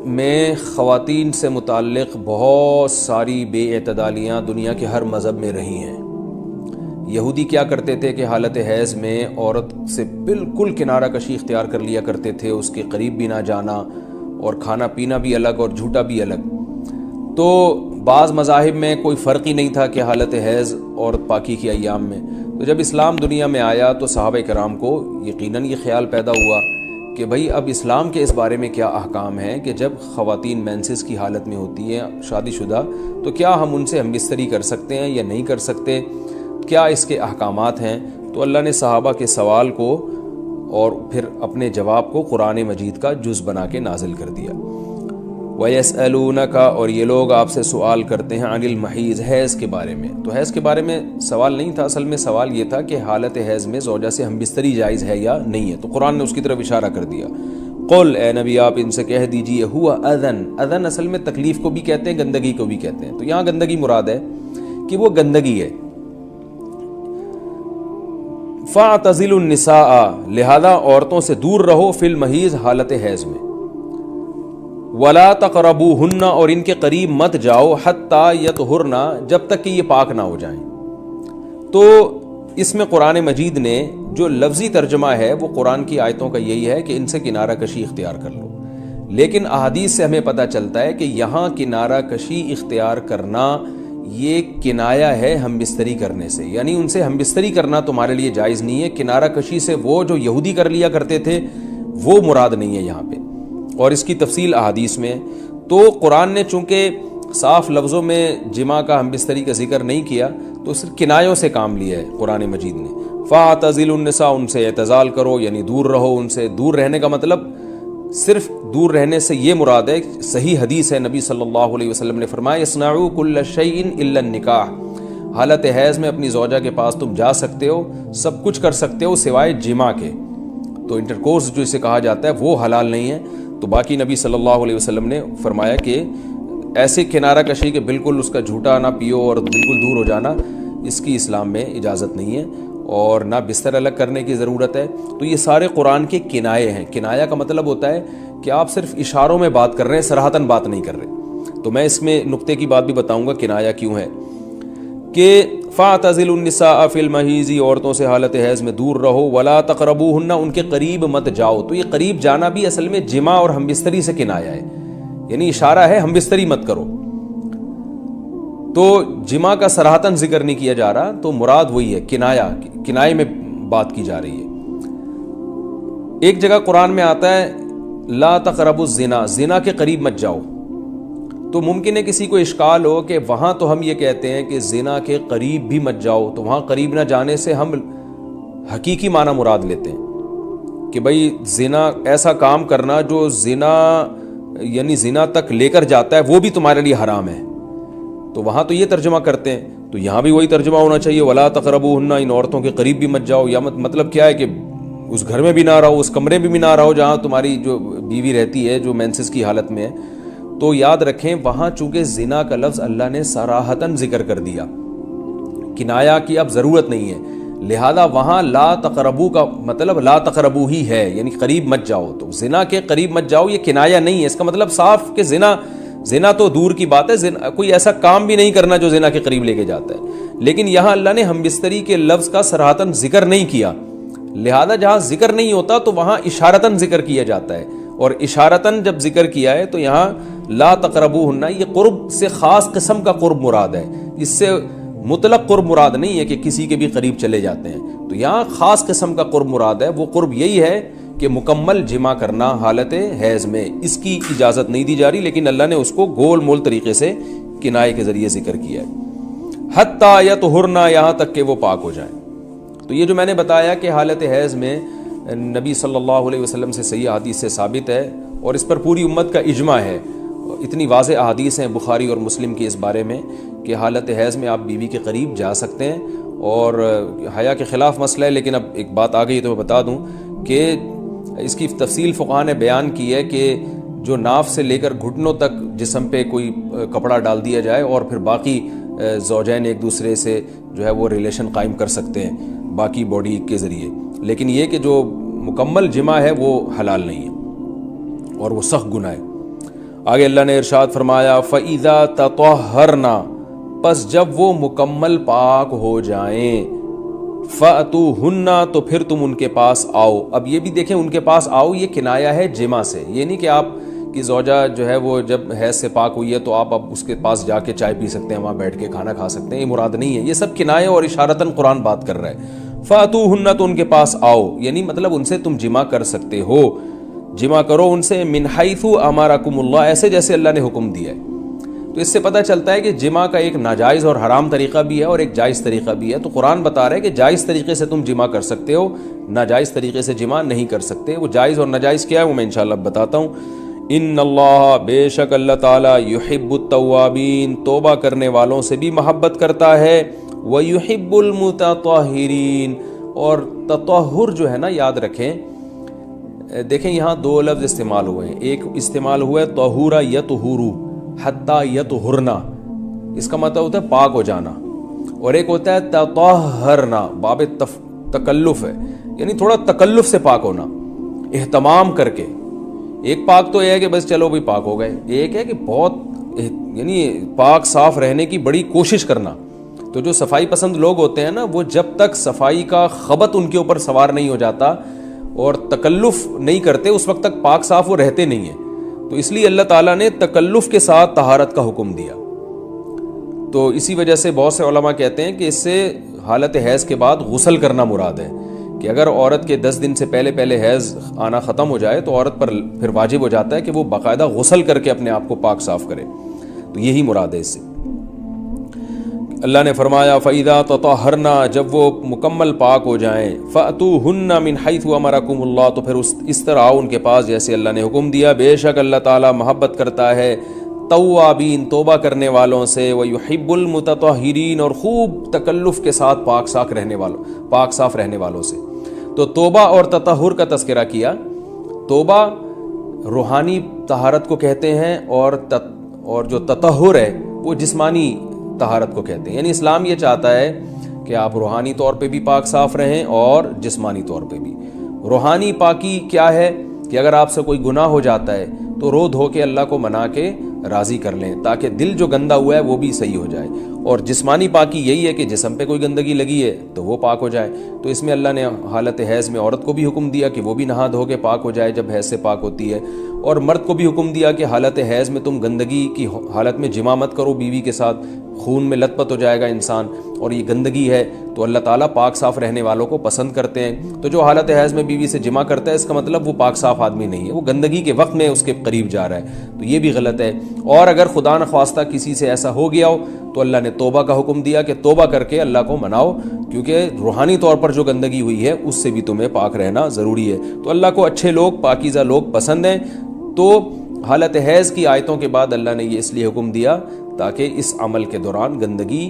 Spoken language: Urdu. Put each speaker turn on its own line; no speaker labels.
میں خواتین سے متعلق بہت ساری بے اعتدالیاں دنیا کے ہر مذہب میں رہی ہیں۔ یہودی کیا کرتے تھے کہ حالت حیض میں عورت سے بالکل کنارہ کشی اختیار کر لیا کرتے تھے، اس کے قریب بھی نہ جانا، اور کھانا پینا بھی الگ اور جھوٹا بھی الگ۔ تو بعض مذاہب میں کوئی فرق ہی نہیں تھا کہ حالت حیض عورت پاکی کی ایام میں۔ تو جب اسلام دنیا میں آیا تو صحابہ کرام کو یقیناً یہ خیال پیدا ہوا کہ بھئی اب اسلام کے اس بارے میں کیا احکام ہیں کہ جب خواتین مینسز کی حالت میں ہوتی ہیں شادی شدہ، تو کیا ہم ان سے ہم بستری کر سکتے ہیں یا نہیں کر سکتے، کیا اس کے احکامات ہیں۔ تو اللہ نے صحابہ کے سوال کو اور پھر اپنے جواب کو قرآن مجید کا جز بنا کے نازل کر دیا۔ وَيَسْأَلُونَكَ، اور یہ لوگ آپ سے سوال کرتے ہیں عن المحیض، حیض کے بارے میں۔ تو حیض کے بارے میں سوال نہیں تھا، اصل میں سوال یہ تھا کہ حالت حیض میں زوجہ سے ہم بستری جائز ہے یا نہیں ہے، تو قرآن نے اس کی طرف اشارہ کر دیا۔ قل، اے نبی آپ ان سے کہہ دیجئے، ہوا اذن، اذن اصل میں تکلیف کو بھی کہتے ہیں، گندگی کو بھی کہتے ہیں۔ تو یہاں گندگی مراد ہے کہ وہ گندگی ہے۔ فَاعْتَزِلُوا النِّسَاءَ، لہذا عورتوں سے دور رہو، فی المحیض، حالت حیض میں۔ وَلَا تَقْرَبُوهُنَّ، اور ان کے قریب مت جاؤ، حَتَّى يَطْهُرْنَ، جب تک کہ یہ پاک نہ ہو جائیں۔ تو اس میں قرآن مجید نے جو لفظی ترجمہ ہے وہ قرآن کی آیتوں کا یہی ہے کہ ان سے کنارہ کشی اختیار کر لو، لیکن احادیث سے ہمیں پتہ چلتا ہے کہ یہاں کنارہ کشی اختیار کرنا یہ کنایہ ہے ہم بستری کرنے سے، یعنی ان سے ہم بستری کرنا تمہارے لیے جائز نہیں ہے۔ کنارہ کشی سے وہ جو یہودی کر لیا کرتے تھے وہ مراد نہیں ہے یہاں پہ، اور اس کی تفصیل احادیث میں۔ تو قرآن نے چونکہ صاف لفظوں میں جماع کا ہم بستری کا ذکر نہیں کیا تو صرف کنایوں سے کام لیا ہے قرآن مجید نے۔ فَاعْتَزِلُوا النِّسَاءَ، ان سے اعتزال کرو، یعنی دور رہو ان سے۔ دور رہنے کا مطلب صرف دور رہنے سے یہ مراد ہے، صحیح حدیث ہے، نبی صلی اللہ علیہ وسلم نے فرمایا اصنعوا کل شیء الا النکاح، حالت حیض میں اپنی زوجہ کے پاس تم جا سکتے ہو، سب کچھ کر سکتے ہو سوائے جماع کے۔ تو انٹرکورس جو اسے کہا جاتا ہے وہ حلال نہیں ہے۔ تو باقی نبی صلی اللہ علیہ وسلم نے فرمایا کہ ایسے کنارہ کشی کے بالکل اس کا جھوٹا نہ پیو اور بالکل دور ہو جانا، اس کی اسلام میں اجازت نہیں ہے، اور نہ بستر الگ کرنے کی ضرورت ہے۔ تو یہ سارے قرآن کے کنائے ہیں۔ کنایہ کا مطلب ہوتا ہے کہ آپ صرف اشاروں میں بات کر رہے ہیں، صراحتاً بات نہیں کر رہے۔ تو میں اس میں نقطے کی بات بھی بتاؤں گا کنایہ کیوں ہے، کہ فَاعْتَزِلُوا النِّسَاءَ فِي الْمَحِيضِ، عورتوں سے حالت حیض میں دور رہو، وَلَا تَقْرَبُوهُنَّ، ان کے قریب مت جاؤ۔ تو یہ قریب جانا بھی اصل میں جماع اور ہم بستری سے کنایہ ہے، یعنی اشارہ ہے ہم بستری مت کرو۔ تو جماع کا صراحتاً ذکر نہیں کیا جا رہا، تو مراد وہی ہے کنایہ، کنائے میں بات کی جا رہی ہے۔ ایک جگہ قرآن میں آتا ہے لا تقربوا الزنا، زنا کے قریب مت جاؤ۔ تو ممکن ہے کسی کو اشکال ہو کہ وہاں تو ہم یہ کہتے ہیں کہ زنا کے قریب بھی مت جاؤ، تو وہاں قریب نہ جانے سے ہم حقیقی معنی مراد لیتے ہیں کہ بھئی زنا ایسا کام کرنا جو زنا یعنی زنا تک لے کر جاتا ہے وہ بھی تمہارے لیے حرام ہے، تو وہاں تو یہ ترجمہ کرتے ہیں۔ تو یہاں بھی وہی ترجمہ ہونا چاہیے، ولا تقربوهن، ان عورتوں کے قریب بھی مت جاؤ۔ یا مطلب کیا ہے کہ اس گھر میں بھی نہ رہو، اس کمرے میں بھی نہ رہو جہاں تمہاری جو بیوی رہتی ہے جو مینسز کی حالت میں ہے۔ تو یاد رکھیں وہاں چونکہ زنا کا لفظ اللہ نے صراحتاً ذکر کر دیا، کنایہ کی اب ضرورت نہیں ہے، لہذا وہاں لا تقربو کا مطلب لا تقربو ہی ہے، یعنی قریب مت جاؤ۔ تو زنا کے قریب مت جاؤ یہ کنایہ نہیں ہے، اس کا مطلب صاف کہ زنا تو دور کی بات ہے، کوئی ایسا کام بھی نہیں کرنا جو زنا کے قریب لے کے جاتا ہے، لیکن یہاں اللہ نے ہم بستری کے لفظ کا صراحتاً ذکر نہیں کیا، لہذا جہاں ذکر نہیں ہوتا تو وہاں اشارتاً ذکر کیا جاتا ہے، اور اشارتاً جب ذکر کیا ہے تو یہاں لا تقربوهن، یہ قرب سے خاص قسم کا قرب مراد ہے، اس سے مطلق قرب مراد نہیں ہے کہ کسی کے بھی قریب چلے جاتے ہیں۔ تو یہاں خاص قسم کا قرب مراد ہے، وہ قرب یہی ہے کہ مکمل جماع کرنا حالت حیض میں، اس کی اجازت نہیں دی جا رہی، لیکن اللہ نے اس کو گول مول طریقے سے کنائے کے ذریعے ذکر کیا ہے۔ حتی یطہرن، یہاں تک کہ وہ پاک ہو جائیں۔ تو یہ جو میں نے بتایا کہ حالت حیض میں نبی صلی اللہ علیہ وسلم سے صحیح حدیث سے ثابت ہے، اور اس پر پوری امت کا اجماع ہے، اتنی واضح احادیث ہیں بخاری اور مسلم کی اس بارے میں کہ حالت حیض میں آپ بیوی کے قریب جا سکتے ہیں، اور حیا کے خلاف مسئلہ ہے، لیکن اب ایک بات آ گئی تو میں بتا دوں کہ اس کی تفصیل فقہاء نے بیان کی ہے کہ جو ناف سے لے کر گھٹنوں تک جسم پہ کوئی کپڑا ڈال دیا جائے اور پھر باقی زوجین ایک دوسرے سے جو ہے وہ ریلیشن قائم کر سکتے ہیں باقی باڈی کے ذریعے، لیکن یہ کہ جو مکمل جماع ہے وہ حلال نہیں ہے اور وہ سخت گناہ ہے۔ آگے اللہ نے ارشاد فرمایا فَإِذَا تَطَهَّرْنَا، پس جب وہ مکمل پاک ہو جائیں، فَأْتُوهُنَّ، تو پھر تم ان کے پاس آؤ۔ اب یہ بھی دیکھیں ان کے پاس آؤ یہ کنایا ہے جمع سے، یہ نہیں کہ آپ کی زوجہ جو ہے وہ جب حیض سے پاک ہوئی ہے تو آپ اب اس کے پاس جا کے چائے پی سکتے ہیں، وہاں بیٹھ کے کھانا کھا سکتے ہیں، یہ مراد نہیں ہے، یہ سب کنایہ اور اشارتاً قرآن بات کر رہا ہے۔ فَأْتُوهُنَّ، تو ان کے پاس آؤ، یعنی مطلب ان سے تم جمع کر سکتے ہو، جمع کرو ان سے، من حیث امرکم اللہ، ایسے جیسے اللہ نے حکم دیا ہے۔ تو اس سے پتہ چلتا ہے کہ جمع کا ایک ناجائز اور حرام طریقہ بھی ہے اور ایک جائز طریقہ بھی ہے۔ تو قرآن بتا رہا ہے کہ جائز طریقے سے تم جمع کر سکتے ہو، ناجائز طریقے سے جمع نہیں کر سکتے۔ وہ جائز اور ناجائز کیا ہے وہ میں انشاءاللہ بتاتا ہوں۔ ان اللہ، بے شک اللہ تعالیٰ، یحب التوابین، توبہ کرنے والوں سے بھی محبت کرتا ہے، ویحب المتطہرین، اور تطہر جو ہے نا یاد رکھیں، دیکھیں یہاں دو لفظ استعمال ہوئے ہیں، ایک استعمال ہوا ہے طہورا یطہرو حتی یطہرنا، اس کا مطلب ہوتا ہے پاک ہو جانا، اور ایک ہوتا ہے تطہرنا، باب تکلف ہے، یعنی تھوڑا تکلف سے پاک ہونا، اہتمام کر کے۔ ایک پاک تو یہ ہے کہ بس چلو بھی پاک ہو گئے، ایک ہے کہ بہت یعنی پاک صاف رہنے کی بڑی کوشش کرنا۔ تو جو صفائی پسند لوگ ہوتے ہیں نا، وہ جب تک صفائی کا خبط ان کے اوپر سوار نہیں ہو جاتا اور تکلف نہیں کرتے اس وقت تک پاک صاف وہ رہتے نہیں ہیں۔ تو اس لیے اللہ تعالیٰ نے تکلف کے ساتھ طہارت کا حکم دیا۔ تو اسی وجہ سے بہت سے علماء کہتے ہیں کہ اس سے حالت حیض کے بعد غسل کرنا مراد ہے، کہ اگر عورت کے 10 دن سے پہلے حیض آنا ختم ہو جائے تو عورت پر پھر واجب ہو جاتا ہے کہ وہ باقاعدہ غسل کر کے اپنے آپ کو پاک صاف کرے۔ تو یہی مراد ہے اس سے۔ اللہ نے فرمایا فَإِذَا تَطَهَّرْنَا، جب وہ مکمل پاک ہو جائیں، فَأْتُوهُنَّ مِنْ حَيْثُ أَمَرَكُمُ اللَّهُ، تو پھر اس طرح آؤ ان کے پاس جیسے اللہ نے حکم دیا۔ بے شک اللہ تعالیٰ محبت کرتا ہے توابین، توبہ کرنے والوں سے، وَيُحِبُّ الْمُتَطَهِّرِينَ، اور خوب تکلف کے ساتھ پاک صاف رہنے والوں سے۔ تو توبہ اور تطہر کا تذکرہ کیا۔ توبہ روحانی طہارت کو کہتے ہیں، اور جو تطہر ہے وہ جسمانی طہارت کو کہتے ہیں۔ یعنی اسلام یہ چاہتا ہے کہ آپ روحانی طور پہ بھی پاک صاف رہیں اور جسمانی طور پہ بھی۔ روحانی پاکی کیا ہے کہ اگر آپ سے کوئی گناہ ہو جاتا ہے تو رو دھو کے اللہ کو منا کے راضی کر لیں، تاکہ دل جو گندا ہوا ہے وہ بھی صحیح ہو جائے۔ اور جسمانی پاکی یہی ہے کہ جسم پہ کوئی گندگی لگی ہے تو وہ پاک ہو جائے۔ تو اس میں اللہ نے حالت حیض میں عورت کو بھی حکم دیا کہ وہ بھی نہا دھو کے پاک ہو جائے جب حیض سے پاک ہوتی ہے، اور مرد کو بھی حکم دیا کہ حالت حیض میں تم گندگی کی حالت میں جماع مت کرو بیوی کے ساتھ، خون میں لت پت ہو جائے گا انسان، اور یہ گندگی ہے تو اللہ تعالیٰ پاک صاف رہنے والوں کو پسند کرتے ہیں۔ تو جو حالت حیض میں بیوی سے جماع کرتا ہے اس کا مطلب وہ پاک صاف آدمی نہیں ہے، وہ گندگی کے وقت میں اس کے قریب جا رہا ہے، تو یہ بھی غلط ہے۔ اور اگر خدا نخواستہ کسی سے ایسا ہو گیا ہو تو اللہ نے توبہ کا حکم دیا کہ توبہ کر کے اللہ کو مناؤ، کیونکہ روحانی طور پر جو گندگی ہوئی ہے اس سے بھی تمہیں پاک رہنا ضروری ہے۔ تو اللہ کو اچھے لوگ، پاکیزہ لوگ پسند ہیں۔ تو حالت حیض کی آیتوں کے بعد اللہ نے یہ اس لیے حکم دیا تاکہ اس عمل کے دوران گندگی